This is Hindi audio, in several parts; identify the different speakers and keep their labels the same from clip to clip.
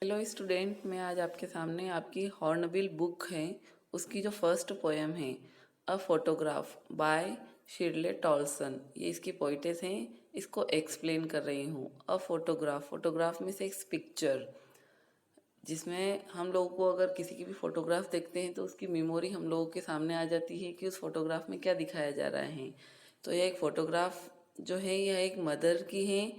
Speaker 1: हेलो स्टूडेंट, मैं आज आपके सामने आपकी हॉर्नबिल बुक है उसकी जो फर्स्ट पोएम है अ फोटोग्राफ बाय शिरले टॉलसन। ये इसकी पोइटेस हैं, इसको एक्सप्लेन कर रही हूँ। अ फोटोग्राफ में से एक पिक्चर, जिसमें हम लोगों को अगर किसी की भी फोटोग्राफ देखते हैं तो उसकी मेमोरी हम लोगों के सामने आ जाती है कि उस फोटोग्राफ में क्या दिखाया जा रहा है। तो यह एक फोटोग्राफ जो है यह एक मदर की है,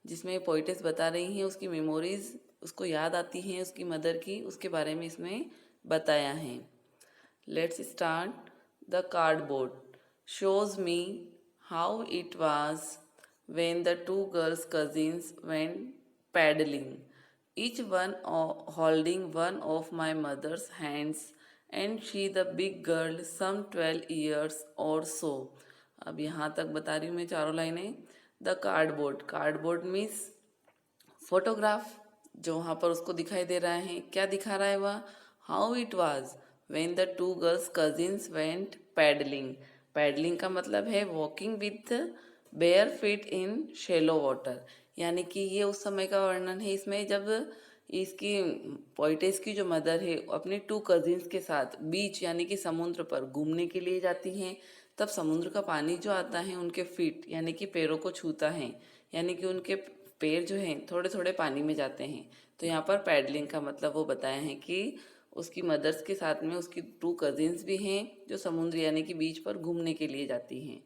Speaker 1: जिसमें पोइटेस बता रही हैं उसकी मेमोरीज उसको याद आती हैं उसकी मदर की, उसके बारे में इसमें बताया है। Let's start. The cardboard shows me how it was when the two girls cousins went paddling, each one holding one of my mother's hands, and she the big girl some 12 years or so. अब यहाँ तक बता रही हूँ मैं चारों लाइनें। द कार्डबोर्ड मीन्स फोटोग्राफ, जो वहाँ पर उसको दिखाई दे रहा है। क्या दिखा रहा है वह? How it was when the two girls cousins went paddling. Paddling का मतलब है walking with bare feet in shallow water, यानी कि ये उस समय का वर्णन है इसमें जब इसकी पोइटेस की जो मदर है अपने टू कजिन्स के साथ बीच यानी कि समुद्र पर घूमने के लिए जाती हैं। तब समुद्र का पानी जो आता है उनके फीट यानी कि पैरों को छूता है, यानी कि उनके पैर जो हैं थोड़े थोड़े पानी में जाते हैं। तो यहाँ पर पैडलिंग का मतलब वो बताया है कि उसकी मदर्स के साथ में उसकी टू कजिन्स भी हैं जो समुद्र यानी कि बीच पर घूमने के लिए जाती हैं।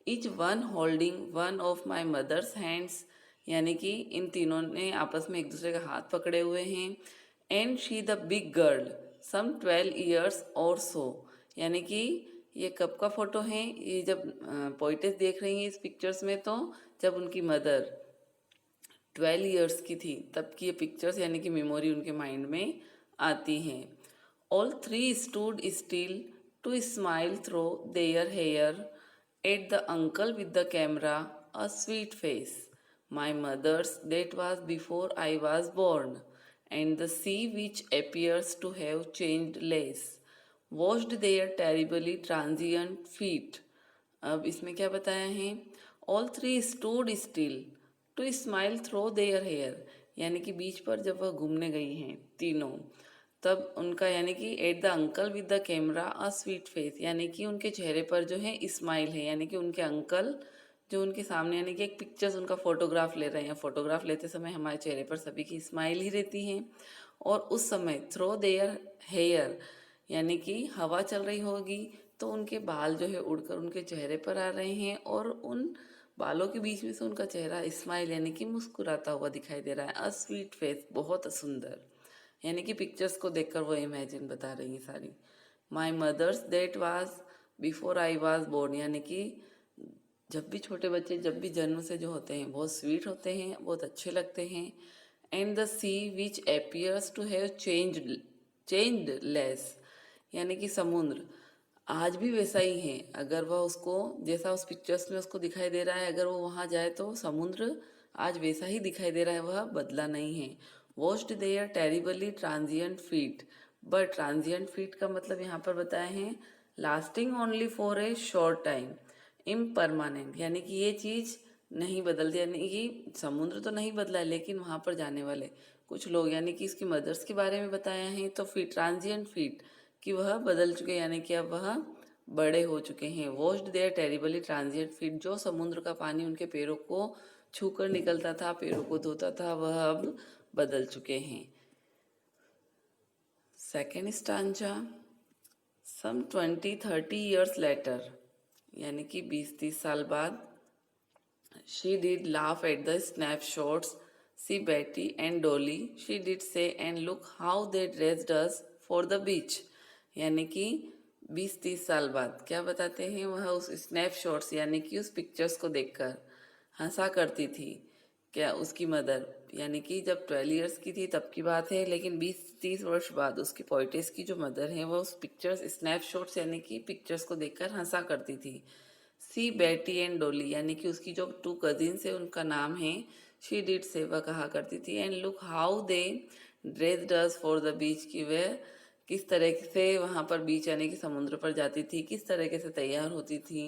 Speaker 1: Each one holding one of my mother's hands, यानी कि इन तीनों ने आपस में एक दूसरे का हाथ पकड़े हुए हैं। And she the big girl some 12 years और सो, यानी कि ये कब का फोटो है? ये जब पोइटेस देख रही हैं इस पिक्चर्स में, तो जब उनकी मदर 12 years की थी तब की ये पिक्चर्स यानी कि मेमोरी उनके माइंड में आती हैं। All three stood still to smile through their hair at the uncle with the camera a sweet face my mother's that was before I was born and the sea which appears to have changed less washed their terribly transient feet। अब इसमें क्या बताया है? All three stood still to smile through their hair, यानी कि बीच पर जब वह घूमने गई हैं तीनों, तब उनका यानी कि eight the uncle with the camera a sweet face, यानी कि उनके चेहरे पर जो है स्माइल है, यानी कि उनके अंकल जो उनके सामने यानी कि एक पिक्चर्स उनका फोटोग्राफ ले रहे हैं। फोटोग्राफ लेते समय हमारे चेहरे पर सभी की स्माइल ही रहती है। और उस समय थ्रो देयर हेयर, यानी कि हवा चल रही होगी तो उनके बाल जो है उड़कर उनके चेहरे पर आ रहे हैं और उन बालों के बीच में से उनका चेहरा स्माइल यानी कि मुस्कुराता हुआ दिखाई दे रहा है। अ स्वीट फेस, बहुत सुंदर, यानी कि पिक्चर्स को देखकर वो इमेजिन बता रही है सारी। My mother's that was before I was born, यानी कि जब भी छोटे बच्चे जब भी जन्म से जो होते हैं बहुत स्वीट होते हैं, बहुत अच्छे लगते हैं। And the sea which appears to have changed less, यानी कि समुद्र आज भी वैसा ही है। अगर वह उसको जैसा उस पिक्चर्स में उसको दिखाई दे रहा है, अगर वो वहाँ जाए तो समुद्र आज वैसा ही दिखाई दे रहा है, वह बदला नहीं है। Washed their terribly transient feet, but transient feet का मतलब यहाँ पर बताए हैं lasting only for a short time, impermanent, यानी कि ये चीज़ नहीं बदलती, यानी कि समुद्र तो नहीं बदला है लेकिन वहाँ पर जाने वाले कुछ लोग यानी कि इसकी मदर्स के बारे में बताया है। तो फीट, ट्रांजिएंट फीट, कि वह बदल चुके यानी कि अब वह बड़े हो चुके हैं। Washed their terribly transient feet, जो समुद्र का पानी उनके पैरों को छूकर निकलता था, पैरों को धोता था, वह अब बदल चुके हैं। Second stanza. Some 20-30 years later, यानी कि 20-30 साल बाद, she did laugh at the snapshots. See Betty and Dolly, she did say, and look how they dressed us for the beach। यानी कि 20-30 साल बाद क्या बताते हैं? वह उस स्नैपशॉट्स यानी कि उस पिक्चर्स को देखकर हंसा करती थी। क्या उसकी मदर, यानी कि जब 12 years की थी तब की बात है, लेकिन 20-30 वर्ष बाद उसकी पोइटेस की जो मदर है वह उस पिक्चर्स स्नैपशॉट्स यानी कि पिक्चर्स को देखकर हंसा करती थी। सी बेटी एंड डोली, यानी कि उसकी जो टू कजिन्स है उनका नाम है शी डिड से, वह कहा करती थी। And look how they dressed us for the beach, की वह किस तरह से वहाँ पर बीच यानी कि समुद्र पर जाती थी, किस तरीके से तैयार होती थी।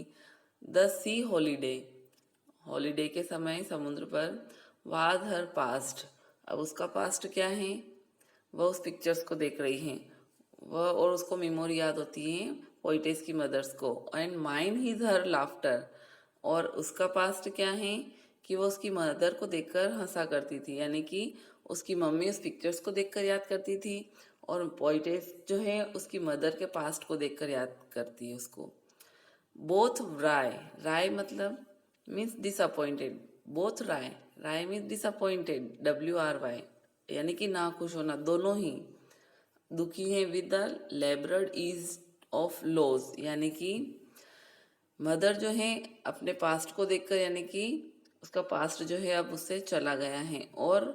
Speaker 1: द सी हॉलीडे, हॉलीडे के समय समुद्र पर, वाज हर पास्ट, अब उसका पास्ट क्या है? वह उस पिक्चर्स को देख रही हैं, वह और उसको मेमोरी याद होती है पोइटेस की मदर्स को। And mine is her laughter, और उसका पास्ट क्या है कि वो उसकी मदर को देखकर हंसा करती थी, यानी कि उसकी मम्मी उस पिक्चर्स को देखकर याद करती थी और पोइटेस जो है उसकी मदर के पास्ट को देखकर याद करती है उसको। बोथ राय, राय मतलब मीन्स डिसअपॉइंटेड, बोथ राय, राय मीन्स डिसअपॉइंटेड, WRY, यानी कि ना खुश होना, दोनों ही दुखी हैं with the लेबर्ड is of loss, यानी कि मदर जो है अपने पास्ट को देखकर, यानी कि उसका पास्ट जो है अब उससे चला गया है, और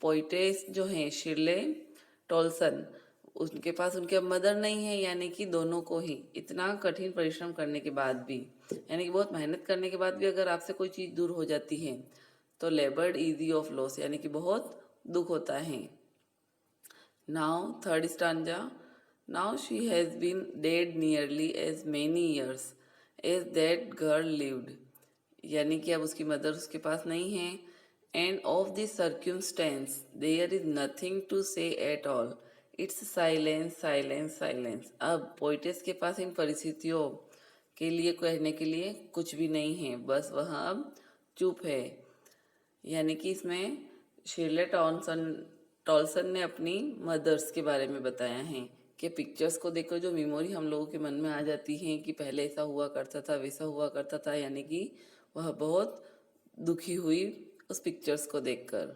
Speaker 1: पोइटेस जो है शिर्ले टॉल्सन, उनके पास उनके अब मदर नहीं है, यानी कि दोनों को ही इतना कठिन परिश्रम करने के बाद भी, यानी कि बहुत मेहनत करने के बाद भी अगर आपसे कोई चीज़ दूर हो जाती है तो लेबर्ड इजी ऑफ लॉस, यानी कि बहुत दुख होता है। Now third stanza, now she has been dead nearly as many years as that girl lived, यानी कि अब उसकी मदर उसके पास नहीं है। And of this circumstance there is nothing to say at all, it's silence silence silence. अब पोइटेस के पास इन परिस्थितियों के लिए कहने के लिए कुछ भी नहीं है, बस वह अब चुप है। यानी कि इसमें शिर्ले टॉल्सन ने अपनी मदर्स के बारे में बताया है कि पिक्चर्स को देखकर जो मेमोरी हम लोगों के मन में आ जाती है कि पहले ऐसा हुआ करता था, वैसा हुआ करता था, यानी कि वह बहुत दुखी हुई उस पिक्चर्स को देखकर।